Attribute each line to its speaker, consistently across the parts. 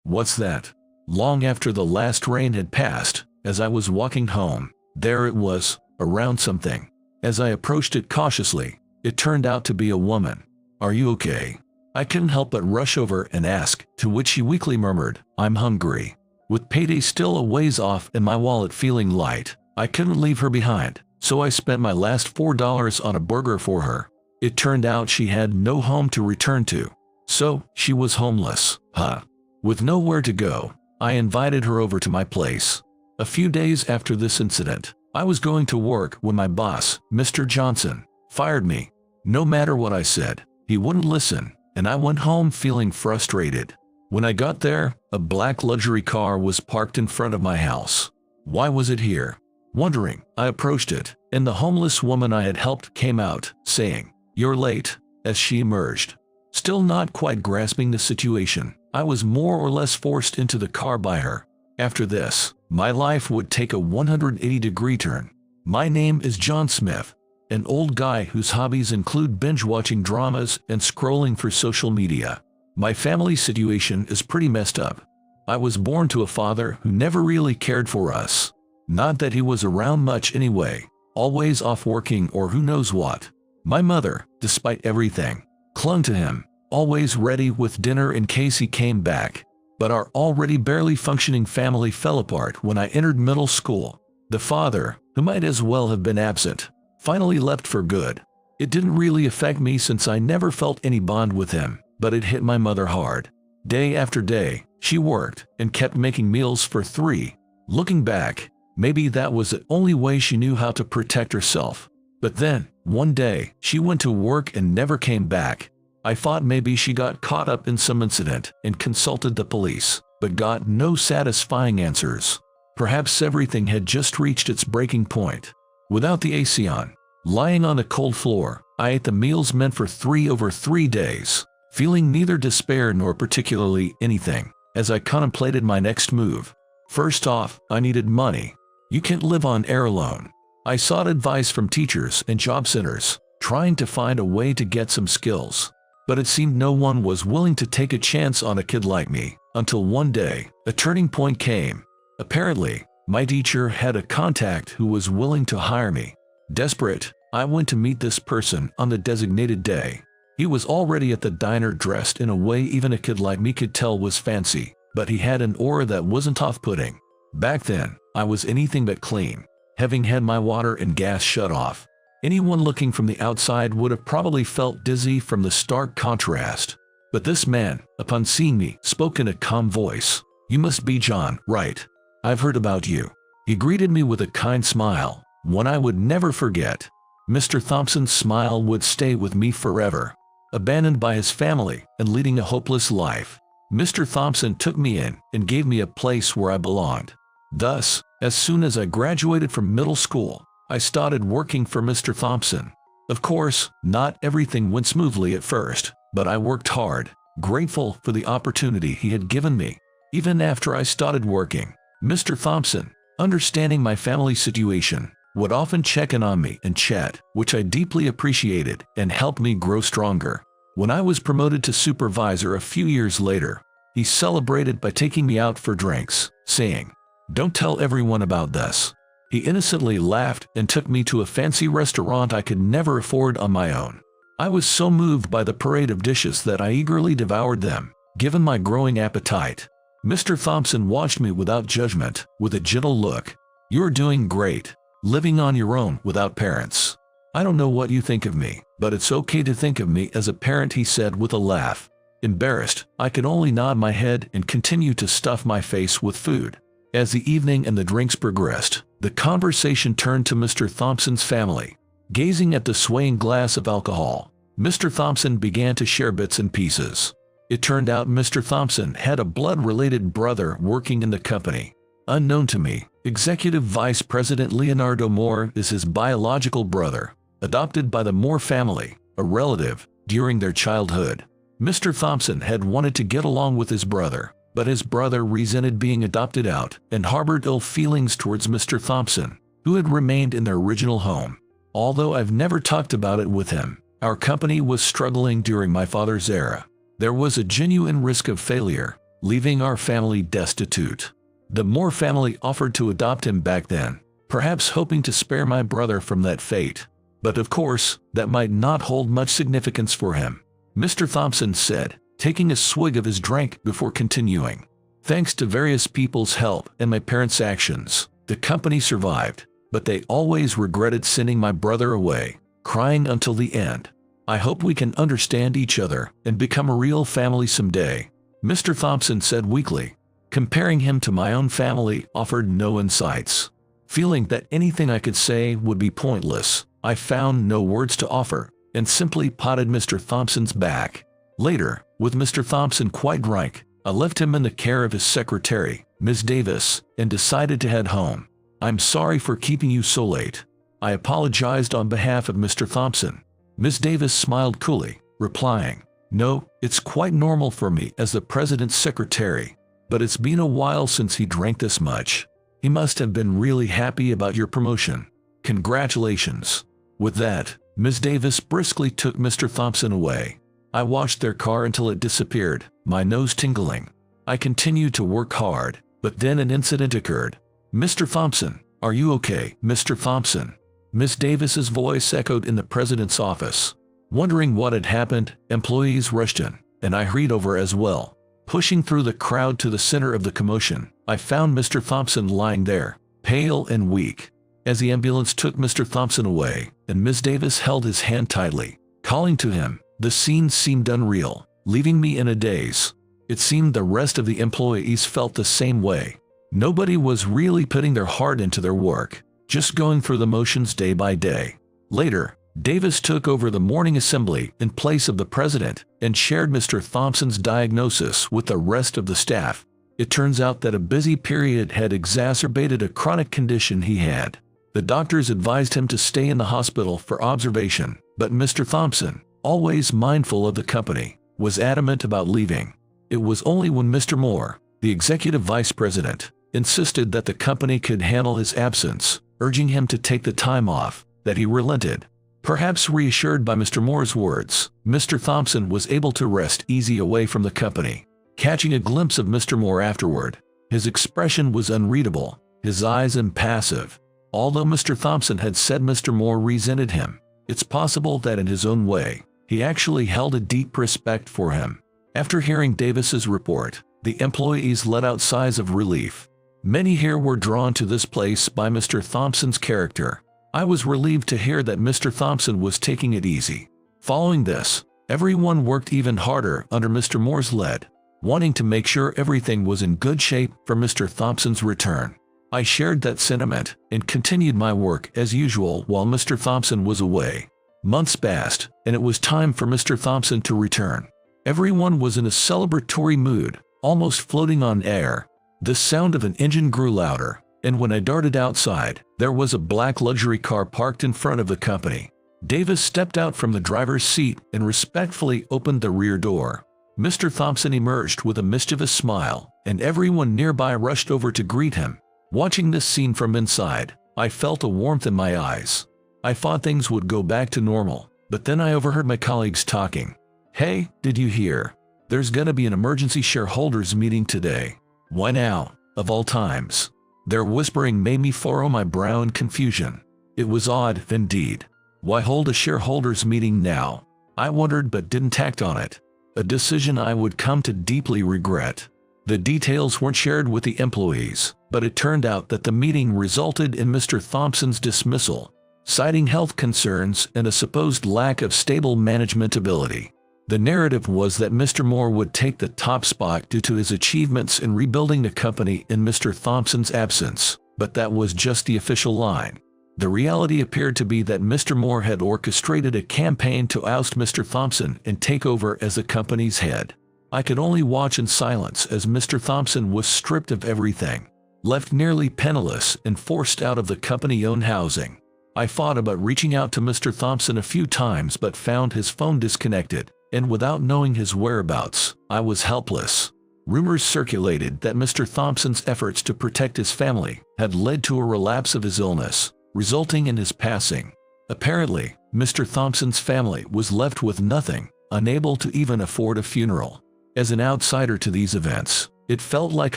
Speaker 1: What's that? Long after the last rain had passed, as I was walking home, there it was, around something. As I approached it cautiously, it turned out to be a woman. Are you okay? I couldn't help but rush over and ask, to which she weakly murmured, I'm hungry. With payday still a ways off and my wallet feeling light, I couldn't leave her behind, so I spent my last $4 on a burger for her. It turned out she had no home to return to. So, she was homeless, huh? With nowhere to go, I invited her over to my place. A few days after this incident, I was going to work when my boss, Mr. Johnson, fired me. No matter what I said, he wouldn't listen, and I went home feeling frustrated. When I got there, a black luxury car was parked in front of my house. Why was it here? Wondering, I approached it, and the homeless woman I had helped came out, saying, "You're late," as she emerged. Still not quite grasping the situation, I was more or less forced into the car by her. After this, my life would take a 180-degree turn. My name is John Smith, an old guy whose hobbies include binge-watching dramas and scrolling through social media. My family situation is pretty messed up. I was born to a father who never really cared for us. Not that he was around much anyway, always off working or who knows what. My mother, despite everything, clung to him, always ready with dinner in case he came back. But our already barely functioning family fell apart when I entered middle school. The father, who might as well have been absent, finally left for good. It didn't really affect me since I never felt any bond with him, but it hit my mother hard. Day after day, she worked and kept making meals for three. Looking back, maybe that was the only way she knew how to protect herself. But then, one day, she went to work and never came back. I thought maybe she got caught up in some incident and consulted the police, but got no satisfying answers. Perhaps everything had just reached its breaking point. Without the AC on, lying on the cold floor, I ate the meals meant for 3 over 3 days, feeling neither despair nor particularly anything, as I contemplated my next move. First off, I needed money. You can't live on air alone. I sought advice from teachers and job centers, trying to find a way to get some skills. But it seemed no one was willing to take a chance on a kid like me, until one day, a turning point came. Apparently, my teacher had a contact who was willing to hire me. Desperate, I went to meet this person on the designated day. He was already at the diner dressed in a way even a kid like me could tell was fancy, but he had an aura that wasn't off-putting. Back then, I was anything but clean, having had my water and gas shut off. Anyone looking from the outside would have probably felt dizzy from the stark contrast. But this man, upon seeing me, spoke in a calm voice. "You must be John, right? I've heard about you." He greeted me with a kind smile, one I would never forget. Mr. Thompson's smile would stay with me forever. Abandoned by his family and leading a hopeless life, Mr. Thompson took me in and gave me a place where I belonged. Thus, as soon as I graduated from middle school, I started working for Mr. Thompson. Of course, not everything went smoothly at first, but I worked hard, grateful for the opportunity he had given me. Even after I started working, Mr. Thompson, understanding my family situation, would often check in on me and chat, which I deeply appreciated and helped me grow stronger. When I was promoted to supervisor a few years later, he celebrated by taking me out for drinks, saying, "Don't tell everyone about this." He innocently laughed and took me to a fancy restaurant I could never afford on my own. I was so moved by the parade of dishes that I eagerly devoured them, given my growing appetite. Mr. Thompson watched me without judgment, with a gentle look. "You're doing great, living on your own without parents. I don't know what you think of me, but it's okay to think of me as a parent," he said with a laugh. Embarrassed, I could only nod my head and continue to stuff my face with food. As the evening and the drinks progressed, the conversation turned to Mr. Thompson's family. Gazing at the swaying glass of alcohol, Mr. Thompson began to share bits and pieces. It turned out Mr. Thompson had a blood-related brother working in the company. Unknown to me, Executive Vice President Leonardo Moore is his biological brother, adopted by the Moore family, a relative, during their childhood. Mr. Thompson had wanted to get along with his brother, but his brother resented being adopted out and harbored ill feelings towards Mr. Thompson, who had remained in their original home. Although I've never talked about it with him, our company was struggling during my father's era. There was a genuine risk of failure, leaving our family destitute. The Moore family offered to adopt him back then, perhaps hoping to spare my brother from that fate. But of course, that might not hold much significance for him, Mr. Thompson said, taking a swig of his drink before continuing. Thanks to various people's help and my parents' actions, the company survived, but they always regretted sending my brother away, crying until the end. I hope we can understand each other and become a real family someday, Mr. Thompson said weakly. Comparing him to my own family offered no insights. Feeling that anything I could say would be pointless, I found no words to offer and simply patted Mr. Thompson's back. Later, with Mr. Thompson quite drunk, I left him in the care of his secretary, Ms. Davis, and decided to head home. I'm sorry for keeping you so late. I apologized on behalf of Mr. Thompson. Ms. Davis smiled coolly, replying, "No, it's quite normal for me as the president's secretary. But it's been a while since he drank this much. He must have been really happy about your promotion. Congratulations." With that, Ms. Davis briskly took Mr. Thompson away. I watched their car until it disappeared, my nose tingling. I continued to work hard, but then an incident occurred. "Mr. Thompson, are you okay, Mr. Thompson?" Ms. Davis's voice echoed in the president's office. Wondering what had happened, employees rushed in, and I hurried over as well. Pushing through the crowd to the center of the commotion, I found Mr. Thompson lying there, pale and weak. As the ambulance took Mr. Thompson away, and Ms. Davis held his hand tightly, calling to him, the scene seemed unreal, leaving me in a daze. It seemed the rest of the employees felt the same way. Nobody was really putting their heart into their work, just going through the motions day by day. Later, Davis took over the morning assembly in place of the president and shared Mr. Thompson's diagnosis with the rest of the staff. It turns out that a busy period had exacerbated a chronic condition he had. The doctors advised him to stay in the hospital for observation, but Mr. Thompson, always mindful of the company, was adamant about leaving. It was only when Mr. Moore, the executive vice president, insisted that the company could handle his absence, urging him to take the time off, that he relented. Perhaps reassured by Mr. Moore's words, Mr. Thompson was able to rest easy away from the company. Catching a glimpse of Mr. Moore afterward, his expression was unreadable, his eyes impassive. Although Mr. Thompson had said Mr. Moore resented him, it's possible that in his own way, he actually held a deep respect for him. After hearing Davis's report, the employees let out sighs of relief. Many here were drawn to this place by Mr. Thompson's character. I was relieved to hear that Mr. Thompson was taking it easy. Following this, everyone worked even harder under Mr. Moore's lead, wanting to make sure everything was in good shape for Mr. Thompson's return. I shared that sentiment and continued my work as usual while Mr. Thompson was away. Months passed, and it was time for Mr. Thompson to return. Everyone was in a celebratory mood, almost floating on air. The sound of an engine grew louder, and when I darted outside, there was a black luxury car parked in front of the company. Davis stepped out from the driver's seat and respectfully opened the rear door. Mr. Thompson emerged with a mischievous smile, and everyone nearby rushed over to greet him. Watching this scene from inside, I felt a warmth in my eyes. I thought things would go back to normal, but then I overheard my colleagues talking. "Hey, did you hear? There's gonna be an emergency shareholders meeting today." "Why now, of all times?" Their whispering made me furrow my brow in confusion. It was odd, indeed. Why hold a shareholders meeting now? I wondered but didn't act on it. A decision I would come to deeply regret. The details weren't shared with the employees, but it turned out that the meeting resulted in Mr. Thompson's dismissal, citing health concerns and a supposed lack of stable management ability. The narrative was that Mr. Moore would take the top spot due to his achievements in rebuilding the company in Mr. Thompson's absence, but that was just the official line. The reality appeared to be that Mr. Moore had orchestrated a campaign to oust Mr. Thompson and take over as the company's head. I could only watch in silence as Mr. Thompson was stripped of everything, left nearly penniless and forced out of the company-owned housing. I thought about reaching out to Mr. Thompson a few times but found his phone disconnected, and without knowing his whereabouts, I was helpless. Rumors circulated that Mr. Thompson's efforts to protect his family had led to a relapse of his illness, resulting in his passing. Apparently, Mr. Thompson's family was left with nothing, unable to even afford a funeral. As an outsider to these events, It felt like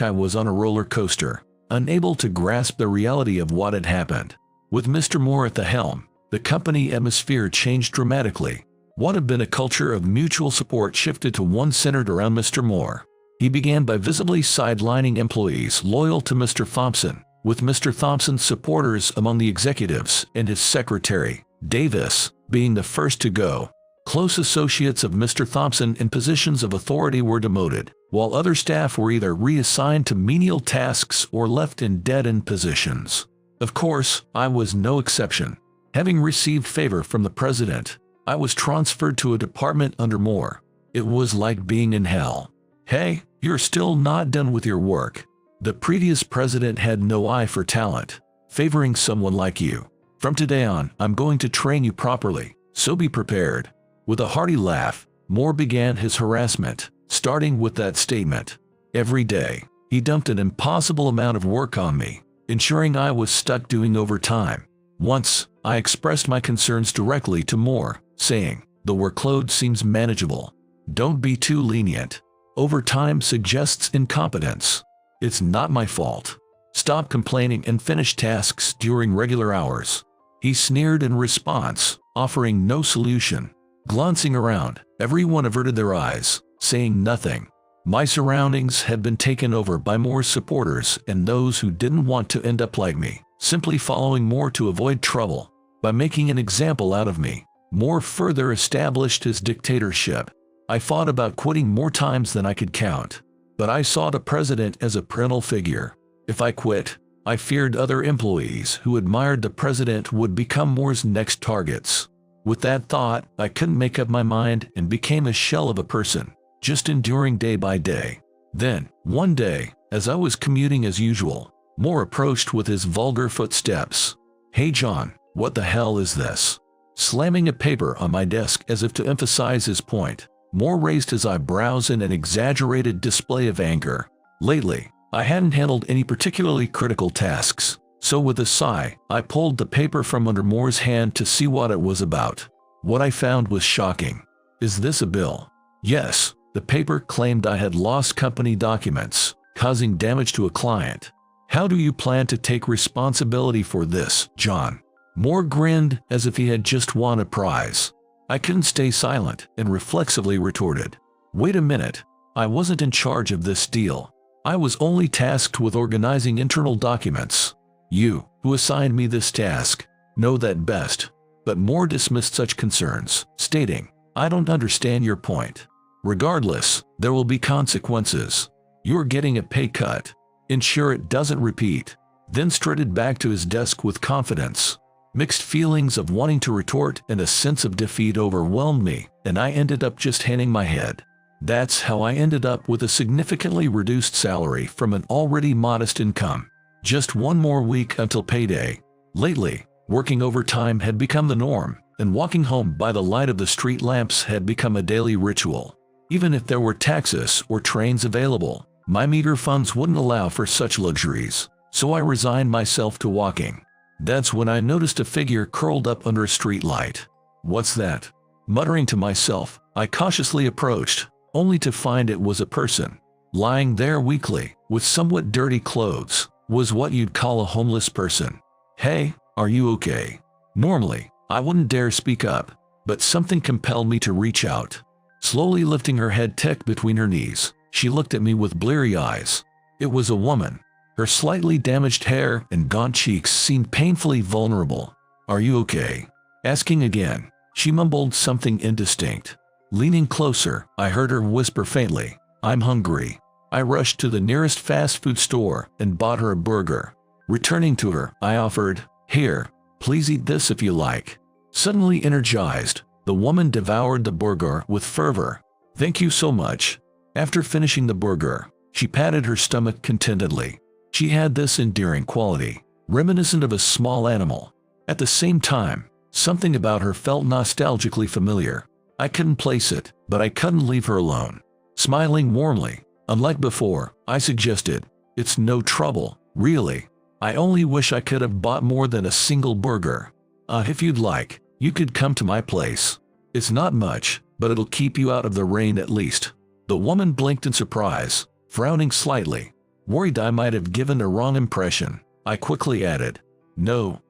Speaker 1: I was on a roller coaster, unable to grasp the reality of what had happened. With Mr. Moore at the helm, the company atmosphere changed dramatically. What had been a culture of mutual support shifted to one centered around Mr. Moore. He began by visibly sidelining employees loyal to Mr. Thompson, with Mr. Thompson's supporters among the executives and his secretary, Davis, being the first to go. Close associates of Mr. Thompson in positions of authority were demoted, while other staff were either reassigned to menial tasks or left in dead-end positions. Of course, I was no exception. Having received favor from the president, I was transferred to a department under Moore. It was like being in hell. Hey, you're still not done with your work. The previous president had no eye for talent, favoring someone like you. From today on, I'm going to train you properly, so be prepared. With a hearty laugh, Moore began his harassment, starting with that statement. Every day, he dumped an impossible amount of work on me, ensuring I was stuck doing overtime. Once, I expressed my concerns directly to Moore, saying, "The workload seems manageable. Don't be too lenient. Overtime suggests incompetence. It's not my fault. Stop complaining and finish tasks during regular hours." He sneered in response, offering no solution. Glancing around, everyone averted their eyes, saying nothing. My surroundings had been taken over by Moore's supporters and those who didn't want to end up like me, simply following Moore to avoid trouble. By making an example out of me, Moore further established his dictatorship. I thought about quitting more times than I could count, but I saw the president as a parental figure. If I quit, I feared other employees who admired the president would become Moore's next targets. With that thought, I couldn't make up my mind and became a shell of a person, just enduring day by day. Then, one day, as I was commuting as usual, Moore approached with his vulgar footsteps. "Hey John, what the hell is this?" Slamming a paper on my desk as if to emphasize his point, Moore raised his eyebrows in an exaggerated display of anger. Lately, I hadn't handled any particularly critical tasks, so with a sigh, I pulled the paper from under Moore's hand to see what it was about. What I found was shocking. "Is this a bill?" Yes, the paper claimed I had lost company documents, causing damage to a client. "How do you plan to take responsibility for this, John?" Moore grinned as if he had just won a prize. I couldn't stay silent and reflexively retorted, "Wait a minute, I wasn't in charge of this deal. I was only tasked with organizing internal documents. You, who assigned me this task, know that best." But Moore dismissed such concerns, stating, "I don't understand your point. Regardless, there will be consequences. You're getting a pay cut. Ensure it doesn't repeat." Then strutted back to his desk with confidence. Mixed feelings of wanting to retort and a sense of defeat overwhelmed me, and I ended up just hanging my head. That's how I ended up with a significantly reduced salary from an already modest income. Just one more week until payday. Lately, working overtime had become the norm, and walking home by the light of the street lamps had become a daily ritual. Even if there were taxis or trains available, my meager funds wouldn't allow for such luxuries, so I resigned myself to walking. That's when I noticed a figure curled up under a street light. "What's that?" Muttering to myself, I cautiously approached, only to find it was a person. Lying there weakly, with somewhat dirty clothes, was what you'd call a homeless person. "Hey, are you okay?" Normally, I wouldn't dare speak up, but something compelled me to reach out. Slowly lifting her head tucked between her knees, she looked at me with bleary eyes. It was a woman. Her slightly damaged hair and gaunt cheeks seemed painfully vulnerable. "Are you okay?" Asking again, she mumbled something indistinct. Leaning closer, I heard her whisper faintly, "I'm hungry." I rushed to the nearest fast food store and bought her a burger. Returning to her, I offered, "Here, please eat this if you like." Suddenly energized, the woman devoured the burger with fervor. "Thank you so much." After finishing the burger, she patted her stomach contentedly. She had this endearing quality, reminiscent of a small animal. At the same time, something about her felt nostalgically familiar. I couldn't place it, but I couldn't leave her alone. Smiling warmly, unlike before, I suggested, "It's no trouble, really. I only wish I could have bought more than a single burger. If you'd like, you could come to my place. It's not much, but it'll keep you out of the rain at least." The woman blinked in surprise, frowning slightly. Worried I might have given a wrong impression, I quickly added, No,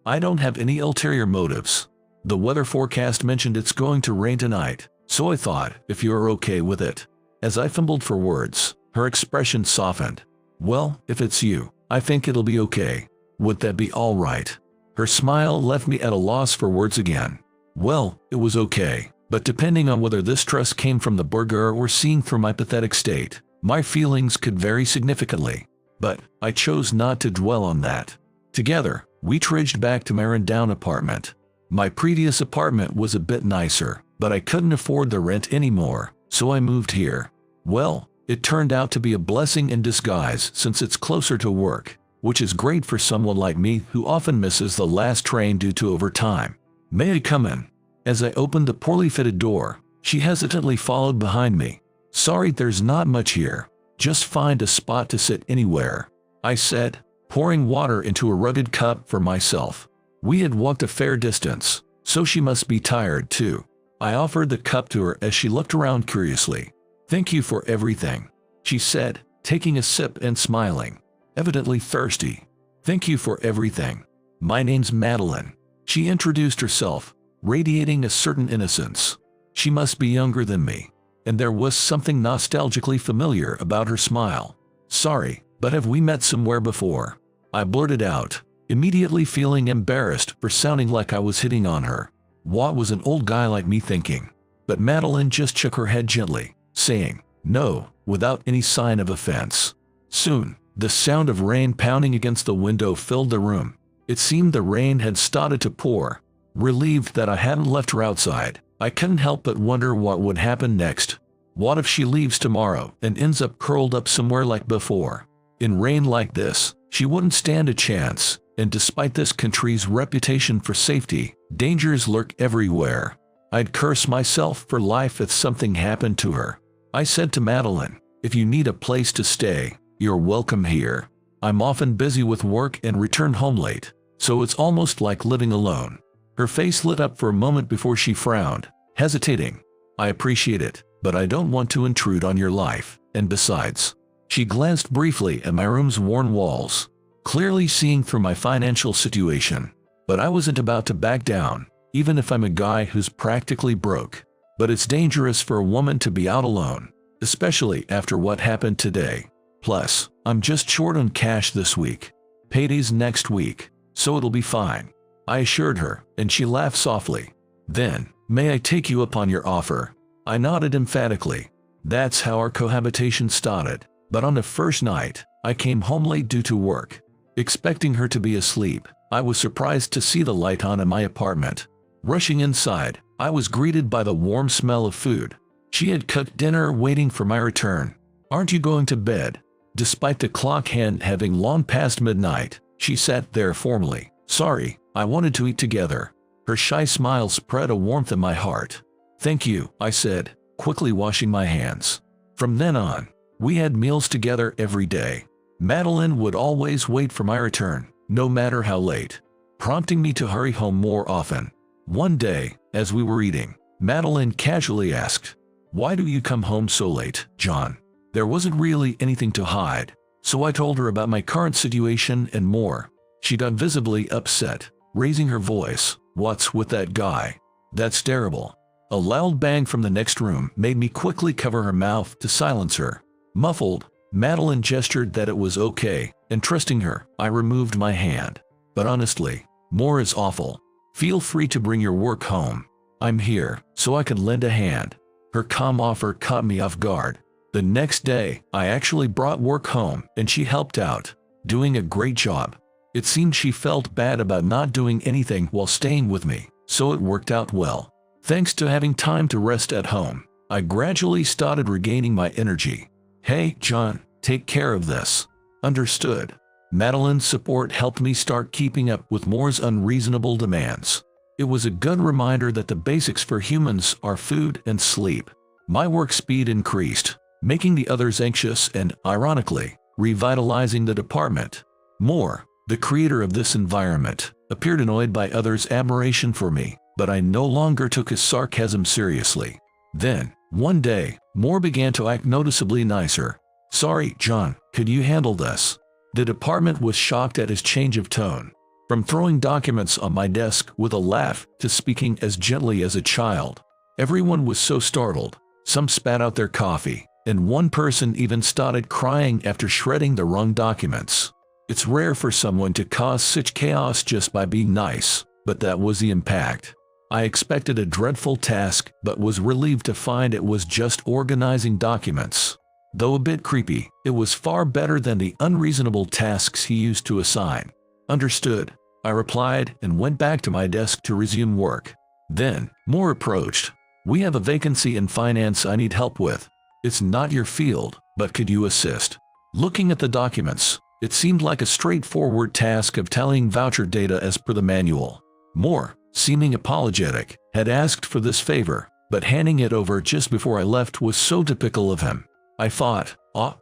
Speaker 1: I don't have any ulterior motives. The weather forecast mentioned it's going to rain tonight, so I thought, if you're okay with it. As I fumbled for words, her expression softened. Well, if it's you, I think it'll be okay. Would that be all right? Her smile left me at a loss for words again. Well, it was okay, but depending on whether this trust came from the burger or seen through my pathetic state, my feelings could vary significantly. But I chose not to dwell on that. Together, we trudged back to my rundown apartment. My previous apartment was a bit nicer, but I couldn't afford the rent anymore, so I moved here. Well, it turned out to be a blessing in disguise since it's closer to work, which is great for someone like me who often misses the last train due to overtime. May I come in? As I opened the poorly fitted door, she hesitantly followed behind me. Sorry, there's not much here. Just find a spot to sit anywhere, I said, pouring water into a rugged cup for myself. We had walked a fair distance, so she must be tired too. I offered the cup to her as she looked around curiously. Thank you for everything, she said, taking a sip and smiling, evidently thirsty. Thank you for everything. My name's Madeline. She introduced herself, radiating a certain innocence. She must be younger than me, and there was something nostalgically familiar about her smile. Sorry, but have we met somewhere before? I blurted out, immediately feeling embarrassed for sounding like I was hitting on her. What was an old guy like me thinking? But Madeline just shook her head gently, saying, No, without any sign of offense. Soon, the sound of rain pounding against the window filled the room. It seemed the rain had started to pour. Relieved that I hadn't left her outside, I couldn't help but wonder what would happen next. What if she leaves tomorrow and ends up curled up somewhere like before? In rain like this, she wouldn't stand a chance, and despite this country's reputation for safety, dangers lurk everywhere. I'd curse myself for life if something happened to her. I said to Madeline, if you need a place to stay, you're welcome here. I'm often busy with work and return home late, so it's almost like living alone. Her face lit up for a moment before she frowned, hesitating. I appreciate it, but I don't want to intrude on your life, and besides. She glanced briefly at my room's worn walls, clearly seeing through my financial situation. But I wasn't about to back down, even if I'm a guy who's practically broke. But it's dangerous for a woman to be out alone, especially after what happened today. Plus, I'm just short on cash this week. Payday's next week, so it'll be fine, I assured her, and she laughed softly. Then, may I take you up on your offer? I nodded emphatically. That's how our cohabitation started. But on the first night, I came home late due to work. Expecting her to be asleep, I was surprised to see the light on in my apartment. Rushing inside, I was greeted by the warm smell of food. She had cooked dinner waiting for my return. Aren't you going to bed? Despite the clock hand having long past midnight, she sat there formally. Sorry, I wanted to eat together. Her shy smile spread a warmth in my heart. Thank you, I said, quickly washing my hands. From then on, we had meals together every day. Madeline would always wait for my return, no matter how late, prompting me to hurry home more often. One day, as we were eating, Madeline casually asked, Why do you come home so late, John? There wasn't really anything to hide, so I told her about my current situation and more. She got visibly upset, raising her voice. What's with that guy? That's terrible. A loud bang from the next room made me quickly cover her mouth to silence her. Muffled, Madeline gestured that it was okay, and trusting her, I removed my hand. But honestly, more is awful. Feel free to bring your work home. I'm here, so I can lend a hand. Her calm offer caught me off guard. The next day, I actually brought work home, and she helped out, doing a great job. It seemed she felt bad about not doing anything while staying with me, so it worked out well. Thanks to having time to rest at home, I gradually started regaining my energy. Hey, John, take care of this. Understood. Madeline's support helped me start keeping up with Moore's unreasonable demands. It was a good reminder that the basics for humans are food and sleep. My work speed increased, making the others anxious and, ironically, revitalizing the department. Moore, the creator of this environment, appeared annoyed by others' admiration for me, but I no longer took his sarcasm seriously. Then, one day, Moore began to act noticeably nicer. Sorry, John, could you handle this? The department was shocked at his change of tone. From throwing documents on my desk with a laugh to speaking as gently as a child. Everyone was so startled. Some spat out their coffee, and one person even started crying after shredding the wrong documents. It's rare for someone to cause such chaos just by being nice, but that was the impact. I expected a dreadful task, but was relieved to find it was just organizing documents. Though a bit creepy, it was far better than the unreasonable tasks he used to assign. Understood, I replied and went back to my desk to resume work. Then, Moore approached. We have a vacancy in finance I need help with. It's not your field, but could you assist? Looking at the documents, it seemed like a straightforward task of tallying voucher data as per the manual. Moore, seeming apologetic, had asked for this favor, but handing it over just before I left was so typical of him. I thought,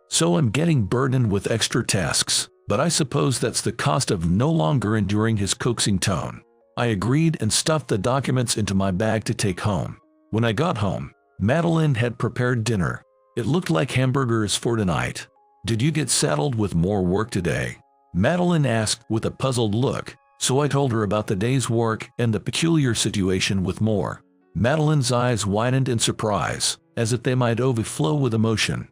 Speaker 1: so I'm getting burdened with extra tasks, but I suppose that's the cost of no longer enduring his coaxing tone. I agreed and stuffed the documents into my bag to take home. When I got home, Madeline had prepared dinner. It looked like hamburgers for tonight. Did you get saddled with more work today? Madeline asked with a puzzled look, so I told her about the day's work and the peculiar situation with Moore. Madeline's eyes widened in surprise, as if they might overflow with emotion.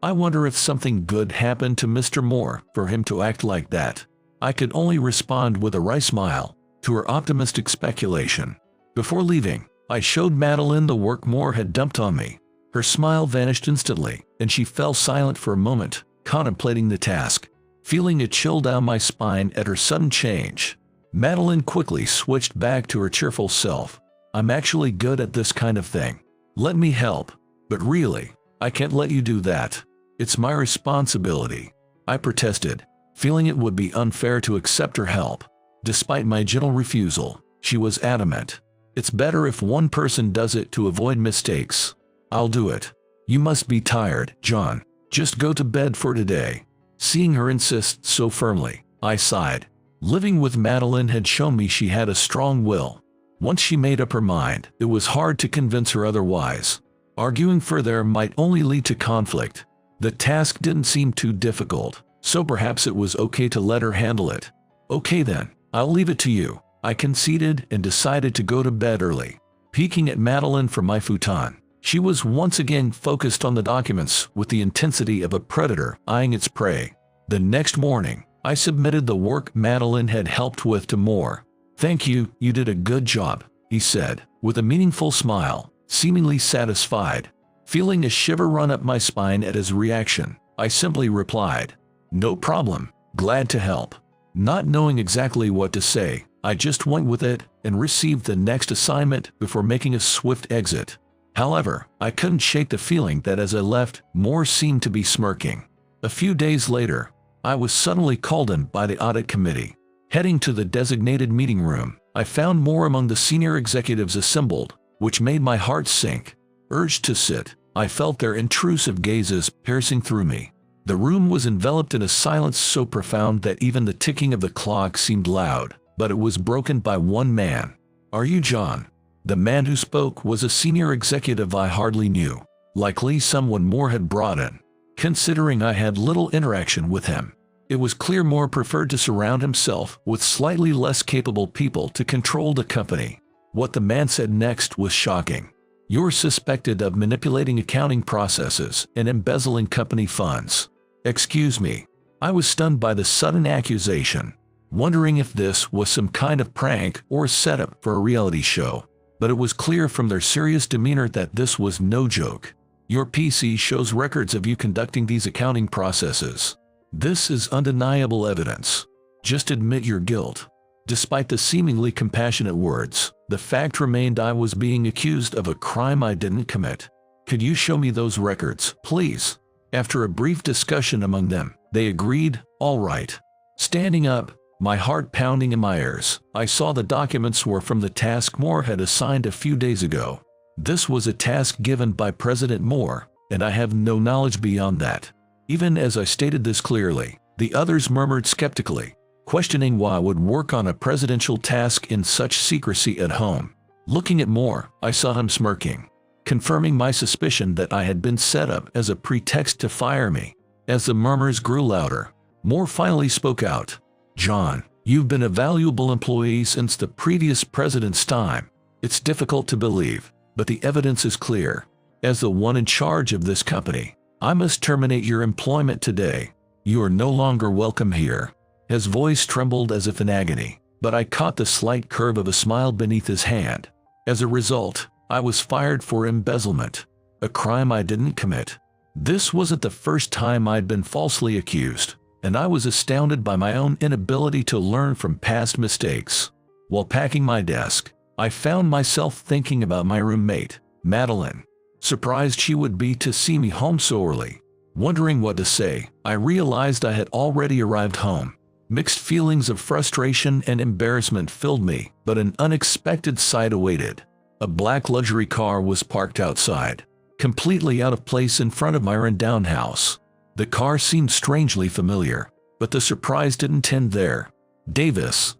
Speaker 1: I wonder if something good happened to Mr. Moore for him to act like that. I could only respond with a wry smile to her optimistic speculation. Before leaving, I showed Madeline the work Moore had dumped on me. Her smile vanished instantly, and she fell silent for a moment, contemplating the task. Feeling a chill down my spine at her sudden change, Madeline quickly switched back to her cheerful self. I'm actually good at this kind of thing. Let me help. But really, I can't let you do that. It's my responsibility. I protested, feeling it would be unfair to accept her help. Despite my gentle refusal, she was adamant. It's better if one person does it to avoid mistakes. I'll do it. You must be tired, John. Just go to bed for today. Seeing her insist so firmly, I sighed. Living with Madeline had shown me she had a strong will. Once she made up her mind, it was hard to convince her otherwise. Arguing further might only lead to conflict. The task didn't seem too difficult, so perhaps it was okay to let her handle it. Okay then, I'll leave it to you. I conceded and decided to go to bed early. Peeking at Madeline from my futon, she was once again focused on the documents with the intensity of a predator eyeing its prey. The next morning, I submitted the work Madeline had helped with to Moore. Thank you, you did a good job, he said, with a meaningful smile, seemingly satisfied. Feeling a shiver run up my spine at his reaction, I simply replied, no problem, glad to help. Not knowing exactly what to say, I just went with it and received the next assignment before making a swift exit. However, I couldn't shake the feeling that as I left, Moore seemed to be smirking. A few days later, I was suddenly called in by the audit committee. Heading to the designated meeting room, I found Moore among the senior executives assembled, which made my heart sink. Urged to sit, I felt their intrusive gazes piercing through me. The room was enveloped in a silence so profound that even the ticking of the clock seemed loud, but it was broken by one man. Are you John? The man who spoke was a senior executive I hardly knew, likely someone Moore had brought in. Considering I had little interaction with him, it was clear Moore preferred to surround himself with slightly less capable people to control the company. What the man said next was shocking. You're suspected of manipulating accounting processes and embezzling company funds. Excuse me. I was stunned by the sudden accusation, wondering if this was some kind of prank or setup for a reality show. But it was clear from their serious demeanor that this was no joke. Your PC shows records of you conducting these accounting processes. This is undeniable evidence. Just admit your guilt. Despite the seemingly compassionate words, the fact remained I was being accused of a crime I didn't commit. Could you show me those records, please? After a brief discussion among them, they agreed, all right. Standing up, my heart pounding in my ears, I saw the documents were from the task Moore had assigned a few days ago. This was a task given by President Moore, and I have no knowledge beyond that. Even as I stated this clearly, the others murmured skeptically, questioning why I would work on a presidential task in such secrecy at home. Looking at Moore, I saw him smirking, confirming my suspicion that I had been set up as a pretext to fire me. As the murmurs grew louder, Moore finally spoke out. "John, you've been a valuable employee since the previous president's time. It's difficult to believe, but the evidence is clear. As the one in charge of this company, I must terminate your employment today. You are no longer welcome here." His voice trembled as if in agony, but I caught the slight curve of a smile beneath his hand. As a result, I was fired for embezzlement, a crime I didn't commit. This wasn't the first time I'd been falsely accused, and I was astounded by my own inability to learn from past mistakes. While packing my desk, I found myself thinking about my roommate, Madeline. Surprised she would be to see me home so early. Wondering what to say, I realized I had already arrived home. Mixed feelings of frustration and embarrassment filled me, but an unexpected sight awaited. A black luxury car was parked outside, completely out of place in front of my rundown house. The car seemed strangely familiar, but the surprise didn't end there. Davis,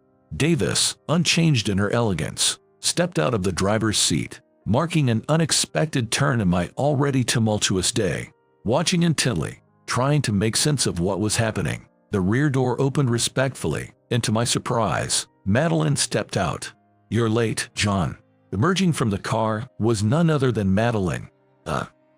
Speaker 1: unchanged in her elegance, stepped out of the driver's seat, marking an unexpected turn in my already tumultuous day. Watching intently, trying to make sense of what was happening, the rear door opened respectfully, and to my surprise, Madeline stepped out. "You're late, John." Emerging from the car was none other than Madeline.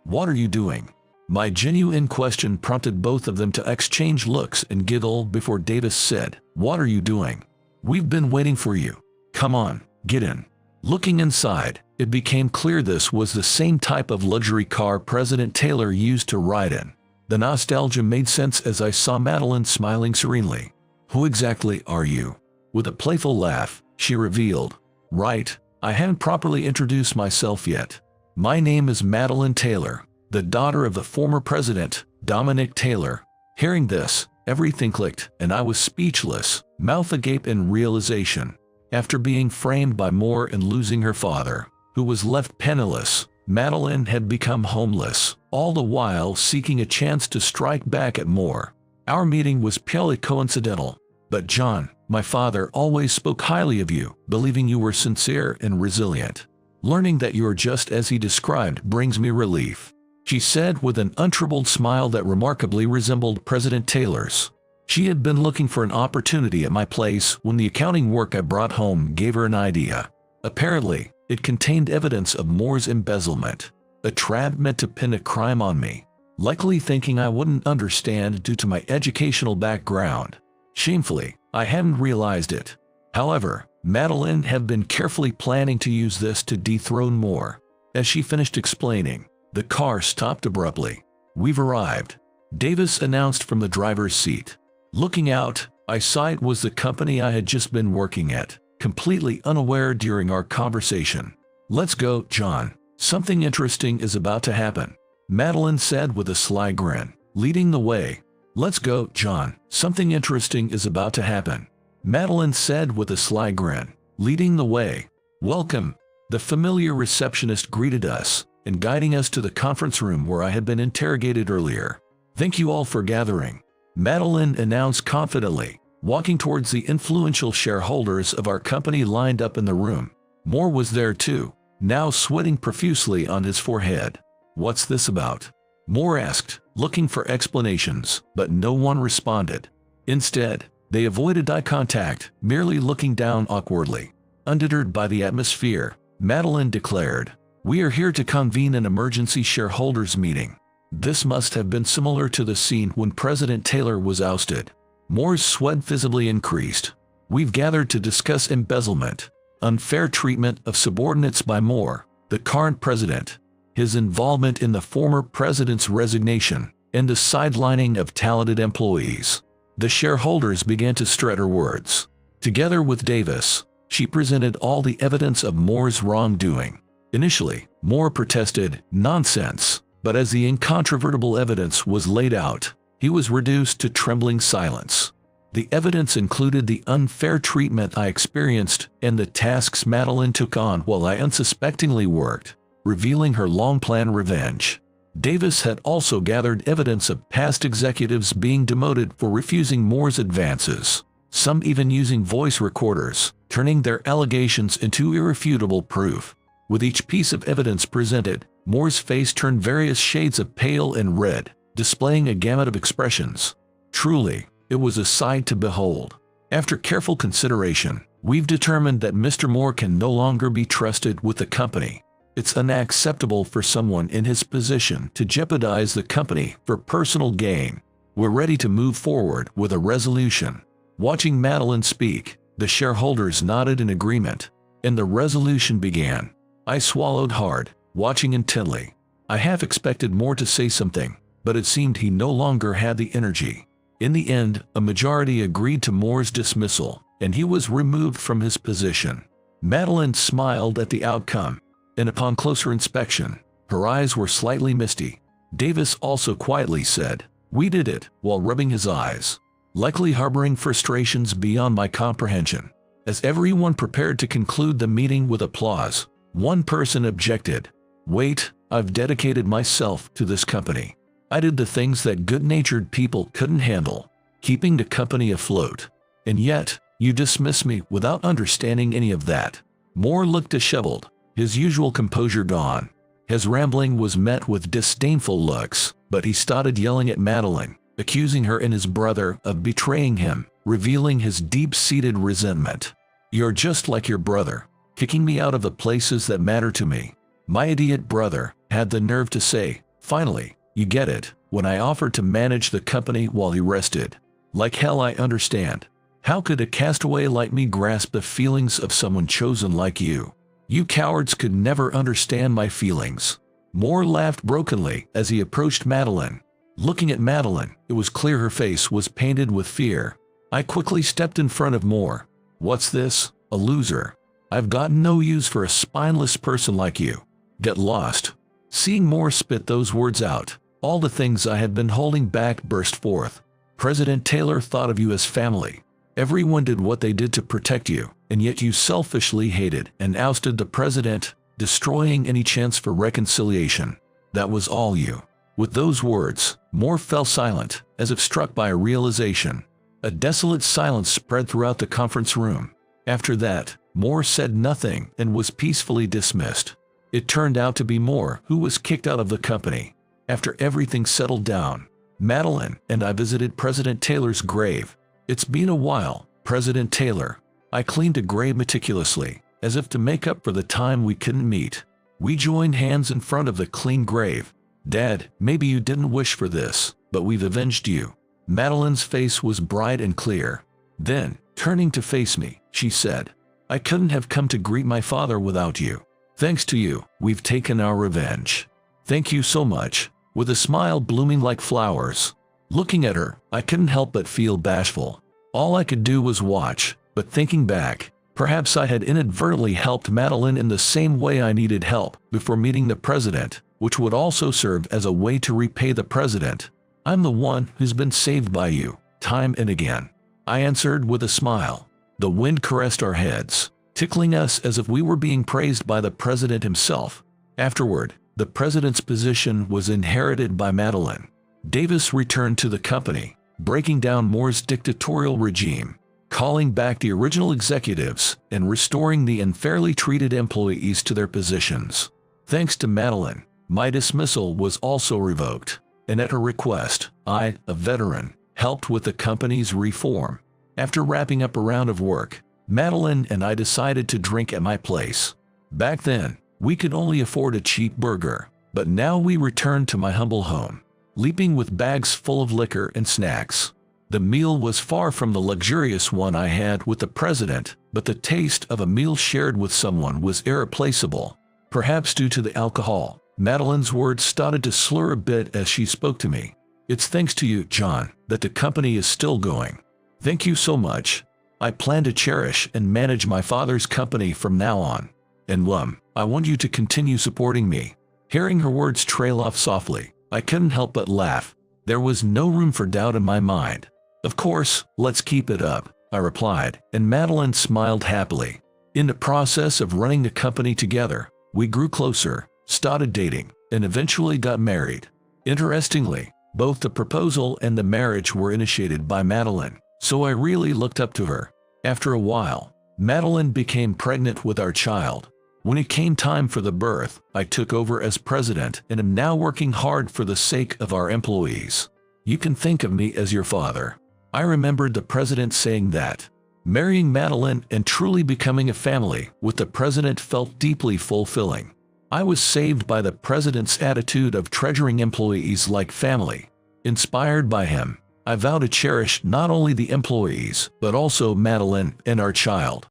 Speaker 1: What are you doing?" My genuine question prompted both of them to exchange looks and giggle before Davis said, "What are you doing? We've been waiting for you. Come on, get in." Looking inside, it became clear this was the same type of luxury car President Taylor used to ride in. The nostalgia made sense as I saw Madeline smiling serenely. "Who exactly are you?" With a playful laugh, she revealed. "Right, I haven't properly introduced myself yet. My name is Madeline Taylor, the daughter of the former president, Dominic Taylor." Hearing this, everything clicked, and I was speechless, mouth agape in realization. After being framed by Moore and losing her father, who was left penniless, Madeline had become homeless, all the while seeking a chance to strike back at Moore. Our meeting was purely coincidental, but John, my father, always spoke highly of you, believing you were sincere and resilient. Learning that you are just as he described brings me relief," she said with an untroubled smile that remarkably resembled President Taylor's. She had been looking for an opportunity at my place when the accounting work I brought home gave her an idea. Apparently, it contained evidence of Moore's embezzlement, a trap meant to pin a crime on me, likely thinking I wouldn't understand due to my educational background. Shamefully, I hadn't realized it. However, Madeline had been carefully planning to use this to dethrone Moore. As she finished explaining, the car stopped abruptly. "We've arrived," Davis announced from the driver's seat. Looking out, I saw it was the company I had just been working at, completely unaware during our conversation. "Let's go, John. Something interesting is about to happen," Madeline said with a sly grin, leading the way. "Let's go, John. Something interesting is about to happen," Madeline said with a sly grin, leading the way. "Welcome." The familiar receptionist greeted us, and guiding us to the conference room where I had been interrogated earlier. "Thank you all for gathering," Madeline announced confidently, walking towards the influential shareholders of our company lined up in the room. Moore was there too, now sweating profusely on his forehead. "What's this about?" Moore asked, looking for explanations, but no one responded. Instead, they avoided eye contact, merely looking down awkwardly. Undeterred by the atmosphere, Madeline declared, "We are here to convene an emergency shareholders meeting." This must have been similar to the scene when President Taylor was ousted. Moore's sweat visibly increased. "We've gathered to discuss embezzlement, unfair treatment of subordinates by Moore, the current president, his involvement in the former president's resignation, and the sidelining of talented employees." The shareholders began to strut her words. Together with Davis, she presented all the evidence of Moore's wrongdoing. Initially, Moore protested, "Nonsense," but as the incontrovertible evidence was laid out, he was reduced to trembling silence. The evidence included the unfair treatment I experienced and the tasks Madeline took on while I unsuspectingly worked, revealing her long-planned revenge. Davis had also gathered evidence of past executives being demoted for refusing Moore's advances, some even using voice recorders, turning their allegations into irrefutable proof. With each piece of evidence presented, Moore's face turned various shades of pale and red, displaying a gamut of expressions. Truly, it was a sight to behold. After careful consideration, we've determined that Mr. Moore can no longer be trusted with the company. It's unacceptable for someone in his position to jeopardize the company for personal gain. We're ready to move forward with a resolution. Watching Madeline speak, the shareholders nodded in agreement, and the resolution began. I swallowed hard, watching intently. I half expected Moore to say something, but it seemed he no longer had the energy. In the end, a majority agreed to Moore's dismissal, and he was removed from his position. Madeline smiled at the outcome, and upon closer inspection, her eyes were slightly misty. Davis also quietly said, "We did it," while rubbing his eyes, likely harboring frustrations beyond my comprehension. As everyone prepared to conclude the meeting with applause, one person objected. "Wait, I've dedicated myself to this company. I did the things that good-natured people couldn't handle, keeping the company afloat. And yet, you dismiss me without understanding any of that." Moore looked disheveled, his usual composure gone. His rambling was met with disdainful looks, but he started yelling at Madeline, accusing her and his brother of betraying him, revealing his deep-seated resentment. "You're just like your brother, kicking me out of the places that matter to me," my idiot brother had the nerve to say. "Finally, you get it, when I offered to manage the company while he rested. Like hell, I understand. How could a castaway like me grasp the feelings of someone chosen like you? You cowards could never understand my feelings." Moore laughed brokenly as he approached Madeline. Looking at Madeline, it was clear her face was painted with fear. I quickly stepped in front of Moore. "What's this? A loser? I've got no use for a spineless person like you. Get lost." Seeing Moore spit those words out, all the things I had been holding back burst forth. "President Taylor thought of you as family. Everyone did what they did to protect you, and yet you selfishly hated and ousted the president, destroying any chance for reconciliation. That was all you." With those words, Moore fell silent, as if struck by a realization. A desolate silence spread throughout the conference room. After that, Moore said nothing and was peacefully dismissed. It turned out to be Moore who was kicked out of the company. After everything settled down, Madeline and I visited President Taylor's grave. "It's been a while, President Taylor." I cleaned the grave meticulously, as if to make up for the time we couldn't meet. We joined hands in front of the clean grave. "Dad, maybe you didn't wish for this, but we've avenged you." Madeline's face was bright and clear. Then, turning to face me, she said, "I couldn't have come to greet my father without you. Thanks to you, we've taken our revenge. Thank you so much," with a smile blooming like flowers. Looking at her, I couldn't help but feel bashful. All I could do was watch, but thinking back, perhaps I had inadvertently helped Madeline in the same way I needed help before meeting the president, which would also serve as a way to repay the president. "I'm the one who's been saved by you, time and again," I answered with a smile. The wind caressed our heads, tickling us as if we were being praised by the president himself. Afterward, the president's position was inherited by Madeline. Davis returned to the company, breaking down Moore's dictatorial regime, calling back the original executives, and restoring the unfairly treated employees to their positions. Thanks to Madeline, my dismissal was also revoked, and at her request, I, a veteran, helped with the company's reform. After wrapping up a round of work, Madeline and I decided to drink at my place. Back then, we could only afford a cheap burger, but now we returned to my humble home, leaping with bags full of liquor and snacks. The meal was far from the luxurious one I had with the president, but the taste of a meal shared with someone was irreplaceable. Perhaps due to the alcohol, Madeline's words started to slur a bit as she spoke to me. "It's thanks to you, John, that the company is still going. Thank you so much. I plan to cherish and manage my father's company from now on. And I want you to continue supporting me." Hearing her words trail off softly, I couldn't help but laugh. There was no room for doubt in my mind. "Of course, let's keep it up," I replied, and Madeline smiled happily. In the process of running the company together, we grew closer, started dating, and eventually got married. Interestingly, both the proposal and the marriage were initiated by Madeline, so I really looked up to her. After a while, Madeline became pregnant with our child. When it came time for the birth, I took over as president and am now working hard for the sake of our employees. You can think of me as your father. I remembered the president saying that. Marrying Madeline and truly becoming a family with the president felt deeply fulfilling. I was saved by the president's attitude of treasuring employees like family. Inspired by him, I vow to cherish not only the employees, but also Madeline and our child.